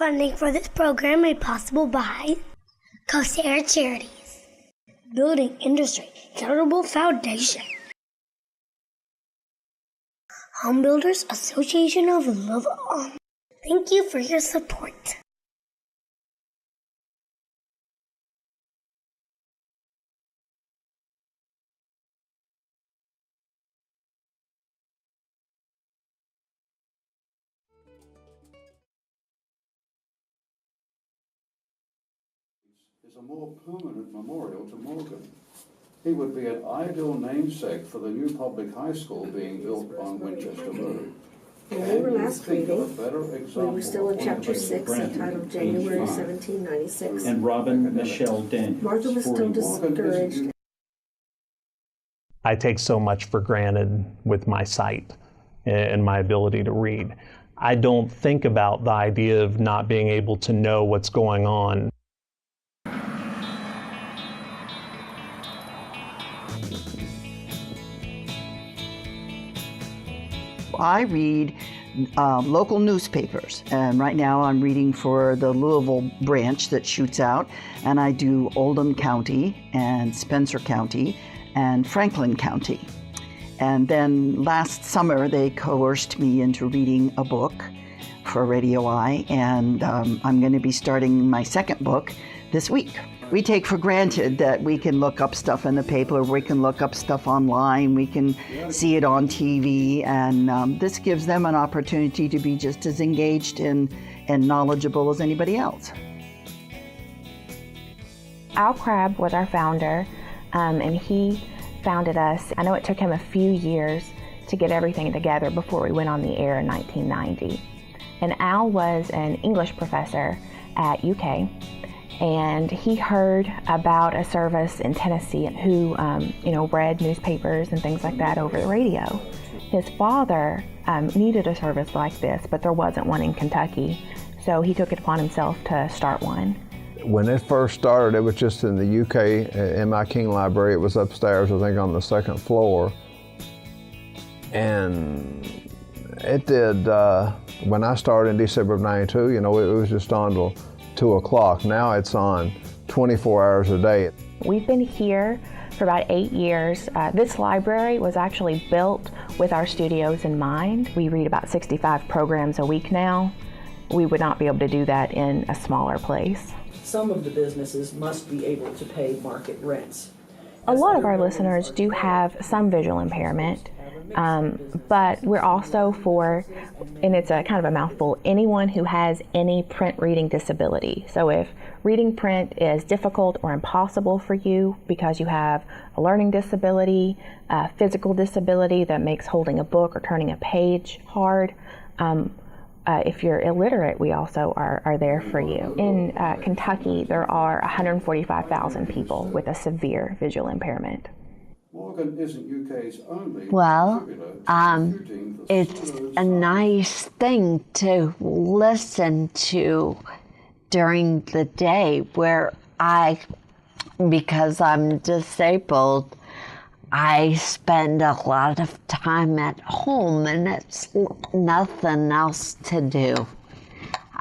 Funding for this program made possible by Cosera Charities, Building Industry Charitable Foundation, Home Builders Association of Louisville. Thank you for your support. Is a more permanent memorial to Morgan. He would be an ideal namesake for the new public high school being built on Winchester Road. When we were last reading, we were still in Chapter 6, entitled January 1796. And Robin Michelle Daniels. Martha was still discouraged. I take so much for granted with my sight and my ability to read. I don't think about the idea of not being able to know what's going on. I read local newspapers, and right now I'm reading for the Louisville branch that shoots out, and I do Oldham County and Spencer County and Franklin County. And then last summer they coerced me into reading a book for Radio I, and I'm going to be starting my second book this week. We take for granted that we can look up stuff in the paper, we can look up stuff online, we can see it on TV, and this gives them an opportunity to be just as engaged and knowledgeable as anybody else. Al Crabb was our founder, and he founded us. I know it took him a few years to get everything together before we went on the air in 1990. And Al was an English professor at UK. And he heard about a service in Tennessee who, read newspapers and things like that over the radio. His father needed a service like this, but there wasn't one in Kentucky, so he took it upon himself to start one. When it first started, it was just in the UK, in my King Library. It was upstairs, I think, on the second floor. And it did, when I started in December of '92, it was just on till 2 o'clock. Now it's on 24 hours a day. We've been here for about 8 years. This library was actually built with our studios in mind. We read about 65 programs a week now. We would not be able to do that in a smaller place. Some of the businesses must be able to pay market rents. A lot of our listeners do have some visual impairment, but we're also for, and it's a kind of a mouthful, anyone who has any print reading disability. So if reading print is difficult or impossible for you because you have a learning disability, a physical disability that makes holding a book or turning a page hard, if you're illiterate, we also are there for you. In Kentucky, there are 145,000 people with a severe visual impairment. Morgan isn't UK's only it's a nice thing to listen to during the day where because I'm disabled, I spend a lot of time at home and it's nothing else to do.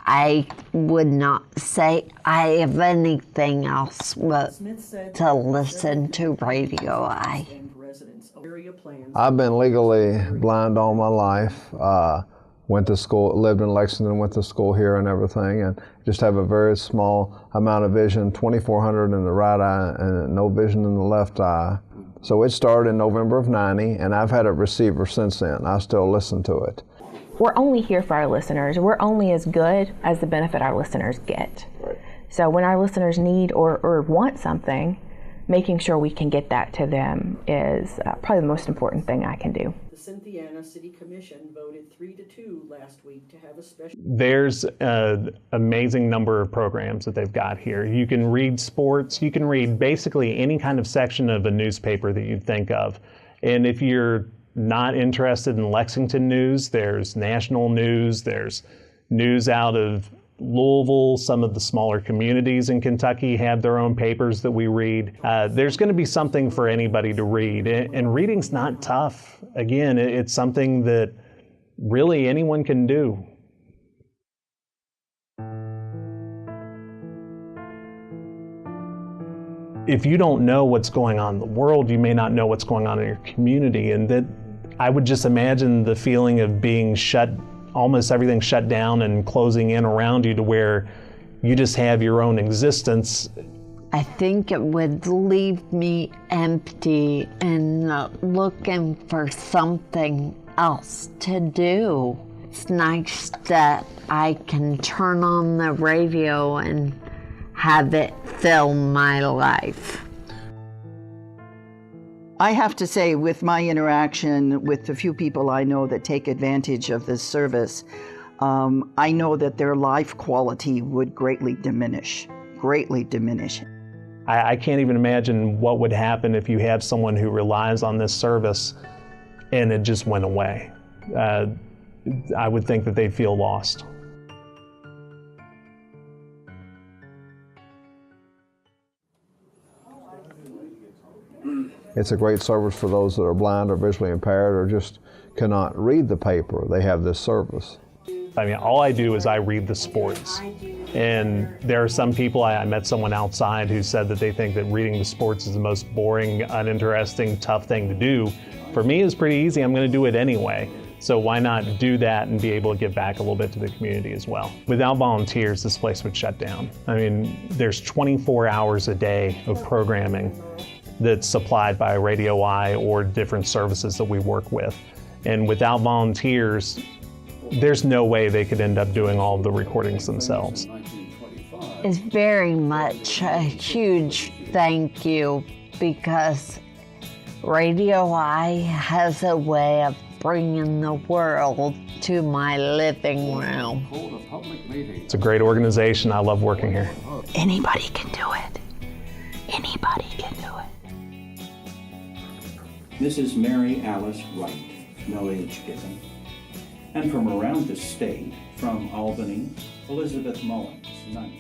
I would not say I have anything else but to listen to Radio I. I've been legally blind all my life. Went to school, lived in Lexington, went to school here and everything, and just have a very small amount of vision, 2400 in the right eye and no vision in the left eye. So it started in November of '90, and I've had a receiver since then. I still listen to it. We're only here for our listeners. We're only as good as the benefit our listeners get. Right. So when our listeners need or want something, making sure we can get that to them is probably the most important thing I can do. The Cynthiana City Commission voted 3-2 last week to have a special... There's an amazing number of programs that they've got here. You can read sports, you can read basically any kind of section of a newspaper that you'd think of. And if you're not interested in Lexington news, there's national news, there's news out of Louisville. Some of the smaller communities in Kentucky have their own papers that we read. There's going to be something for anybody to read, and reading's not tough. Again, it's something that really anyone can do. if you don't know what's going on in the world, you may not know what's going on in your community. And that I would just imagine the feeling of being almost everything shut down and closing in around you to where you just have your own existence. I think it would leave me empty and looking for something else to do. It's nice that I can turn on the radio and have it fill my life. I have to say, with my interaction with the few people I know that take advantage of this service, I know that their life quality would greatly diminish. I can't even imagine what would happen if you have someone who relies on this service and it just went away. I would think that they'd feel lost. It's a great service for those that are blind or visually impaired or just cannot read the paper. They have this service. I mean, all I do is I read the sports. And there are some people, I met someone outside who said that they think that reading the sports is the most boring, uninteresting, tough thing to do. For me, it's pretty easy. I'm going to do it anyway. So why not do that and be able to give back a little bit to the community as well? Without volunteers, this place would shut down. I mean, there's 24 hours a day of programming that's supplied by Radio I or different services that we work with. And without volunteers, there's no way they could end up doing all of the recordings themselves. It's very much a huge thank you, because Radio I has a way of bringing the world to my living room. It's a great organization. I love working here. Anybody can do it. Anybody can do it. Mrs. Mary Alice Wright, no age given. And from around the state, from Albany, Elizabeth Mullins, 9.